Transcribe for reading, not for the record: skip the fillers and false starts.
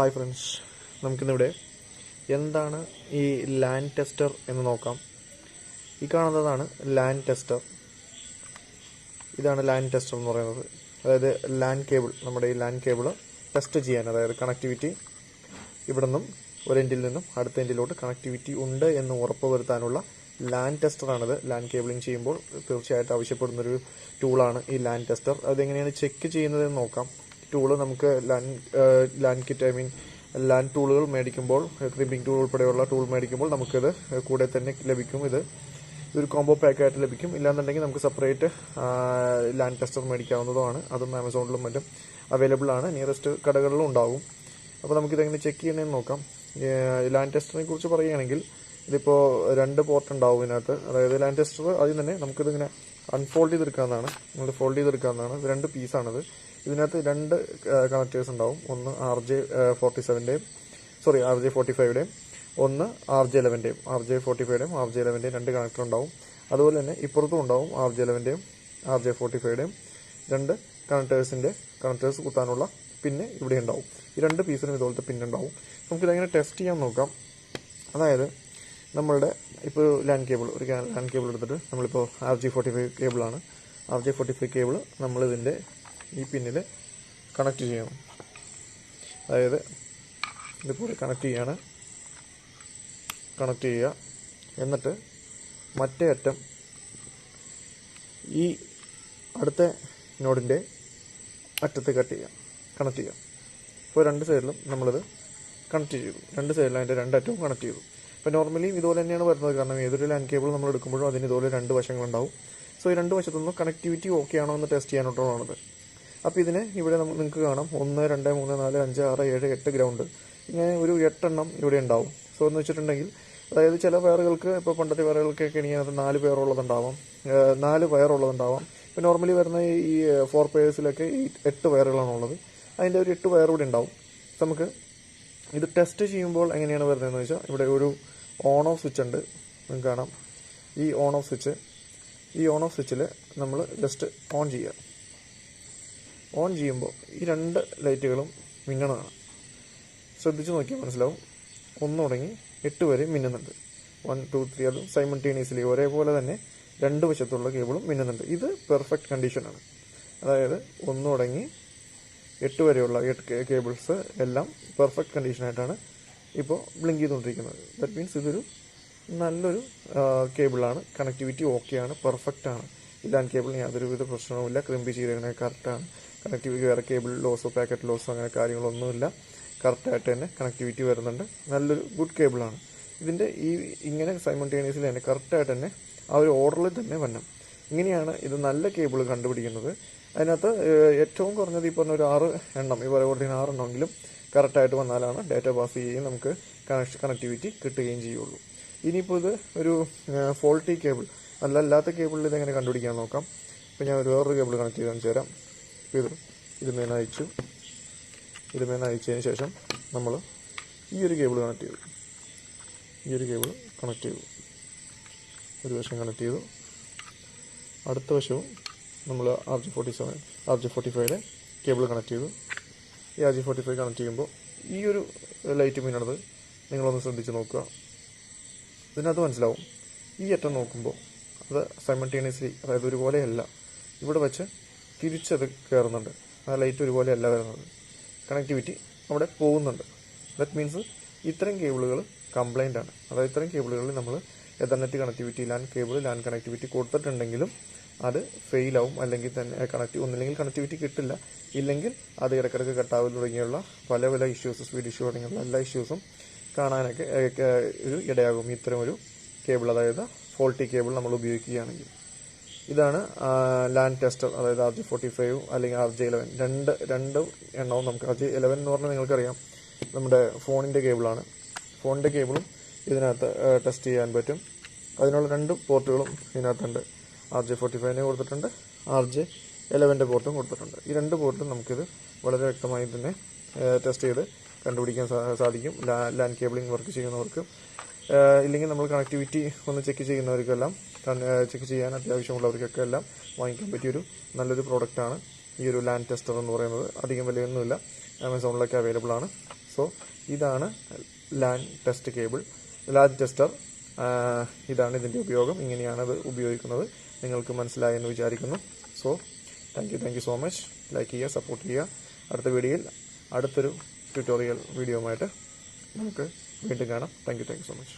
Hi friends, നമുക്കിന്നിവിടെ എന്താണ് ഈ LAN tester എന്ന് നോക്കാം. ഈ കാണുന്നതാണ് ലാൻ ടെസ്റ്റർ. ഇതാണ് ലാൻ ടെസ്റ്റർ എന്ന് പറയുന്നത്. അതായത് ലാൻ കേബിൾ, നമ്മുടെ ഈ ലാൻ കേബിൾ ടെസ്റ്റ് ചെയ്യാൻ, അതായത് കണക്ടിവിറ്റി ഇവിടെ നിന്നും ഒരു എൻഡിൽ നിന്നും അടുത്ത എൻഡിലോട്ട് കണക്ടിവിറ്റി ഉണ്ട് എന്ന് ഉറപ്പ് വരുത്താനുള്ള ലാൻ ടെസ്റ്ററാണിത്. ലാൻ കേബിളിംഗ് ചെയ്യുമ്പോൾ തീർച്ചയായിട്ടും ആവശ്യപ്പെടുന്നൊരു ടൂളാണ് ഈ ലാൻ ടെസ്റ്റർ. അതെങ്ങനെയാണ് ചെക്ക് ചെയ്യുന്നതെന്ന് നോക്കാം. ടൂള് നമുക്ക് ലാൻ കിറ്റ്, ലാൻ ടൂളുകൾ മേടിക്കുമ്പോൾ, ക്രിമ്പിംഗ് ടൂൾ ഉൾപ്പെടെയുള്ള ടൂൾ മേടിക്കുമ്പോൾ നമുക്കിത് കൂടെ തന്നെ ലഭിക്കും. ഇതൊരു കോംബോ പാക്കായിട്ട് ലഭിക്കും. ഇല്ലാന്നുണ്ടെങ്കിൽ നമുക്ക് സെപ്പറേറ്റ് ലാൻ ടെസ്റ്റർ മേടിക്കാവുന്നതുമാണ്. അതും ആമസോണിലും മറ്റും അവൈലബിൾ ആണ്. നിയറസ്റ്റ് കടകളിലും ഉണ്ടാകും. അപ്പോൾ നമുക്കിതെങ്ങനെ ചെക്ക് ചെയ്യണമെന്ന് നോക്കാം. ലാൻ ടെസ്റ്ററിനെ കുറിച്ച് പറയുകയാണെങ്കിൽ, ഇതിപ്പോൾ 2 പോർട്ട് ഉണ്ടാവും ഇതിനകത്ത്. അതായത് ലാൻ ടെസ്റ്റർ ആദ്യം തന്നെ നമുക്കിതിങ്ങനെ അൺഫോൾഡ് ചെയ്തെടുക്കാവുന്നതാണ്. നമ്മൾ ഫോൾഡ് ചെയ്തെടുക്കാവുന്നതാണ്. 2 പീസാണിത്. ഇതിനകത്ത് 2 കണക്റ്റേഴ്സ് ഉണ്ടാവും. ഒന്ന് RJ45ൻ്റെയും ഒന്ന് RJ11ൻ്റെയും. RJ45യുടെയും RJ11ൻ്റെയും 2 കണക്ടർ ഉണ്ടാവും. അതുപോലെ തന്നെ ഇപ്പുറത്തും ഉണ്ടാവും RJ11ൻ്റെയും RJ45യുടെയും 2 കണക്ടേഴ്സ് കുത്താനുള്ള പിന്നെ ഇവിടെ ഉണ്ടാവും. ഈ 2 പീസിനും ഇതുപോലത്തെ പിന്നുണ്ടാവും. നമുക്കിതെങ്ങനെ ടെസ്റ്റ് ചെയ്യാൻ നോക്കാം. അതായത് നമ്മളുടെ ഇപ്പോൾ ലാൻ കേബിൾ എടുത്തിട്ട് നമ്മളിപ്പോൾ RJ45 കേബിളാണ്. RJ45 കേബിൾ നമ്മളിതിൻ്റെ ഈ പിന്നിൽ കണക്ട് ചെയ്യണം. അതായത് ഇതുപോലെ കണക്ട് ചെയ്യുക. എന്നിട്ട് മറ്റേ അറ്റം ഈ അടുത്ത നോഡിൻ്റെ അറ്റത്ത് കണക്ട് ചെയ്യുക. ഇപ്പോൾ 2 സൈഡിലും നമ്മളിത് കണക്ട് ചെയ്തു. 2 സൈഡിലും അതിൻ്റെ 2 അറ്റവും കണക്ട് ചെയ്തു. ഇപ്പോൾ നോർമലി ഇതുപോലെ തന്നെയാണ് വരുന്നത്. കാരണം ഏതൊരു ലാൻ കേബിൾ നമ്മൾ എടുക്കുമ്പോഴും അതിന് ഇതുപോലെ 2 വശങ്ങളുണ്ടാവും. സോ ഈ 2 വശത്തുനിന്നും കണക്ടിവിറ്റി ഓക്കെ ആണോ എന്ന് ടെസ്റ്റ് ചെയ്യാനായിട്ടുള്ളതാണത്. അപ്പോൾ ഇതിന് ഇവിടെ നിങ്ങൾക്ക് കാണാം 1, 2, 3, 4, 5, 6, 7, 8 ഗ്രൗണ്ട്. ഇങ്ങനെ ഒരു 8 എണ്ണം ഇവിടെ ഉണ്ടാവും. സോ എന്ന് വെച്ചിട്ടുണ്ടെങ്കിൽ, അതായത് ചില വയറുകൾക്ക്, ഇപ്പോൾ പണ്ടത്തെ വയറുകൾക്കൊക്കെ ആണെങ്കിൽ 4 പേരുള്ളതുണ്ടാവാം, 4 വയറുള്ളതുണ്ടാവാം. ഇപ്പോൾ നോർമലി വരുന്ന ഈ 4 പേഴ്സിലൊക്കെ ഈ 8 വയറുകളാണുള്ളത്. അതിൻ്റെ ഒരു 8 വയർ കൂടി ഉണ്ടാവും. നമുക്ക് ഇത് ടെസ്റ്റ് ചെയ്യുമ്പോൾ എങ്ങനെയാണ് വരുന്നതെന്ന് വെച്ചാൽ, ഇവിടെ ഒരു ഓൺ ഓഫ് സ്വിച്ച് ഉണ്ട്. നിങ്ങൾക്ക് കാണാം ഈ ഓൺ ഓഫ് സ്വിച്ചിൽ നമ്മൾ ജസ്റ്റ് ഓൺ ചെയ്യുമ്പോൾ ഈ 2 ലൈറ്റുകളും മിന്നണതാണ്. ശ്രദ്ധിച്ച് നോക്കിയാൽ മനസ്സിലാവും. 1 തുടങ്ങി 8 വരെ മിന്നുന്നുണ്ട്. 1, 2, 3 അതും സൈമൾട്ടേനിയസ്ലി ഒരേപോലെ തന്നെ 2 വശത്തുള്ള കേബിളും മിന്നുന്നുണ്ട്. ഇത് പെർഫെക്റ്റ് കണ്ടീഷനാണ്. അതായത് 1 തുടങ്ങി 8 വരെയുള്ള കേബിൾസ് എല്ലാം പെർഫെക്റ്റ് കണ്ടീഷനായിട്ടാണ് ഇപ്പോൾ ബ്ലിങ്ക് ചെയ്തുകൊണ്ടിരിക്കുന്നത്. ദാറ്റ് മീൻസ് ഇതൊരു നല്ലൊരു കേബിളാണ്. കണക്ടിവിറ്റി ഓക്കെയാണ്, പെർഫെക്റ്റാണ്. ലാൻ കേബിളിന് യാതൊരുവിധ പ്രശ്നവുമില്ല. ക്രിമ്പി ചെയ്തങ്ങനെ കറക്റ്റാണ്. കണക്ടിവിറ്റി വേറെ കേബിൾ ലോസോ പാക്കറ്റ് ലോസോ അങ്ങനെ കാര്യങ്ങളൊന്നുമില്ല. കറക്റ്റായിട്ട് തന്നെ കണക്ടിവിറ്റി വരുന്നുണ്ട്. നല്ലൊരു ഗുഡ് കേബിളാണ്. ഇതിൻ്റെ ഇങ്ങനെ സൈമൾട്ടേനിയസ്ലി തന്നെ കറക്റ്റായിട്ട് തന്നെ ആ ഒരു ഓർഡറിൽ തന്നെ വരണം. ഇങ്ങനെയാണ് ഇത് നല്ല കേബിൾ കണ്ടുപിടിക്കുന്നത്. അതിനകത്ത് ഏറ്റവും കുറഞ്ഞത് ഈ പറഞ്ഞ ഒരു 6 എണ്ണം, ഈ പറയുന്ന 6 എണ്ണമെങ്കിലും കറക്റ്റായിട്ട് വന്നാലാണ് ഡാറ്റ പാസ് ചെയ്യുകയും നമുക്ക് കണക്ടിവിറ്റി കിട്ടുകയും ചെയ്യുള്ളൂ. ഇനിയിപ്പോൾ ഇത് ഒരു ഫോൾട്ടി കേബിൾ, അല്ലാത്ത കേബിളിൽ ഇതെങ്ങനെ കണ്ടുപിടിക്കാൻ നോക്കാം. ഇപ്പോൾ ഞാൻ വേറൊരു കേബിൾ കണക്ട് ചെയ്ത് കാണിച്ചു തരാം. ഇതുമേന്ന് അയച്ചതിന് ശേഷം നമ്മൾ ഈ ഒരു കേബിൾ കണക്ട് ചെയ്തു. ഒരു വശം കണക്ട് ചെയ്തു. അടുത്ത വശവും നമ്മൾ RJ45യുടെ കേബിൾ കണക്ട് ചെയ്തു. ഈ RJ45 കണക്ട് ചെയ്യുമ്പോൾ ഈ ഒരു ലൈറ്റ് മിന്നണത് നിങ്ങളൊന്ന് ശ്രദ്ധിച്ച് നോക്കുക. ഇതിനകത്ത് മനസ്സിലാവും. ഈ അറ്റം നോക്കുമ്പോൾ അത് സൈമൾട്ടേനിയസ്ലി, അതായത് ഒരുപോലെയല്ല. ഇവിടെ വെച്ച് തിരിച്ചത് കയറുന്നുണ്ട്. ആ ലൈറ്റ് ഒരുപോലെയല്ല വരുന്നത്. കണക്ടിവിറ്റി അവിടെ പോകുന്നുണ്ട്. ദാറ്റ് മീൻസ് ഇത്തരം കേബിളുകൾ കംപ്ലൈൻ്റ് ആണ്. അതായത് ഇത്തരം കേബിളുകളിൽ നമ്മൾ എതർനെറ്റ് കണക്ടിവിറ്റി, ലാൻ കണക്ടിവിറ്റി കൊടുത്തിട്ടുണ്ടെങ്കിലും അത് ഫെയിലാവും. അല്ലെങ്കിൽ തന്നെ ഒന്നില്ലെങ്കിൽ കണക്ടിവിറ്റി കിട്ടില്ല, ഇല്ലെങ്കിൽ അത് ഇടയ്ക്കിടയ്ക്ക് കട്ടാവൽ തുടങ്ങിയുള്ള പല ഇഷ്യൂസ്, സ്പീഡ് ഇഷ്യൂ തുടങ്ങിയുള്ള എല്ലാ ഇഷ്യൂസും കാണാനൊക്കെ ഒരു ഇടയാകും ഇത്തരം ഒരു കേബിൾ, അതായത് ഫോൾട്ടി കേബിൾ നമ്മൾ ഉപയോഗിക്കുകയാണെങ്കിൽ. ഇതാണ് ലാൻ ടെസ്റ്റർ. അതായത് RJ45 അല്ലെങ്കിൽ RJ11 രണ്ട് എണ്ണവും നമുക്ക്. RJ11 എന്ന് പറഞ്ഞാൽ നിങ്ങൾക്കറിയാം, നമ്മുടെ ഫോണിൻ്റെ കേബിളാണ്. ഫോണിൻ്റെ കേബിളും ഇതിനകത്ത് ടെസ്റ്റ് ചെയ്യാൻ പറ്റും. അതിനുള്ള 2 പോർട്ടുകളും ഇതിനകത്തുണ്ട്. RJ45നെ കൊടുത്തിട്ടുണ്ട്, RJ11ൻ്റെ പോർട്ടും കൊടുത്തിട്ടുണ്ട്. ഈ 2 പോർട്ടും നമുക്കിത് വളരെ വ്യക്തമായി തന്നെ ടെസ്റ്റ് ചെയ്ത് കണ്ടുപിടിക്കാൻ സാധിക്കും. ലാൻ കേബിളിംഗ് വർക്ക് ചെയ്യുന്നവർക്ക്, ഇല്ലെങ്കിൽ നമ്മൾ കണക്ടിവിറ്റി ഒന്ന് ചെക്ക് ചെയ്യുന്നവർക്കെല്ലാം, ചെക്ക് ചെയ്യാൻ അത്യാവശ്യമുള്ളവർക്കൊക്കെ എല്ലാം വാങ്ങിക്കാൻ പറ്റിയൊരു നല്ലൊരു പ്രോഡക്റ്റാണ് ഈ ഒരു ലാൻ ടെസ്റ്റർ എന്ന് പറയുന്നത്. അധികം വിലയൊന്നുമില്ല, ആമസോണിലൊക്കെ അവൈലബിൾ ആണ്. സോ ഇതാണ് LAN test cable, LAN tester. ഇതാണ് ഇതിൻ്റെ ഉപയോഗം. ഇങ്ങനെയാണ് അത് ഉപയോഗിക്കുന്നത്. നിങ്ങൾക്ക് മനസ്സിലായെന്ന് വിചാരിക്കുന്നു. So thank you so much. Like ചെയ്യുക, സപ്പോർട്ട് ചെയ്യുക. അടുത്ത വീഡിയോയിൽ അടുത്തൊരു ട്യൂട്ടോറിയൽ വീഡിയോയുമായിട്ട് നമുക്ക് വീണ്ടും കാണാം. Thank you so much.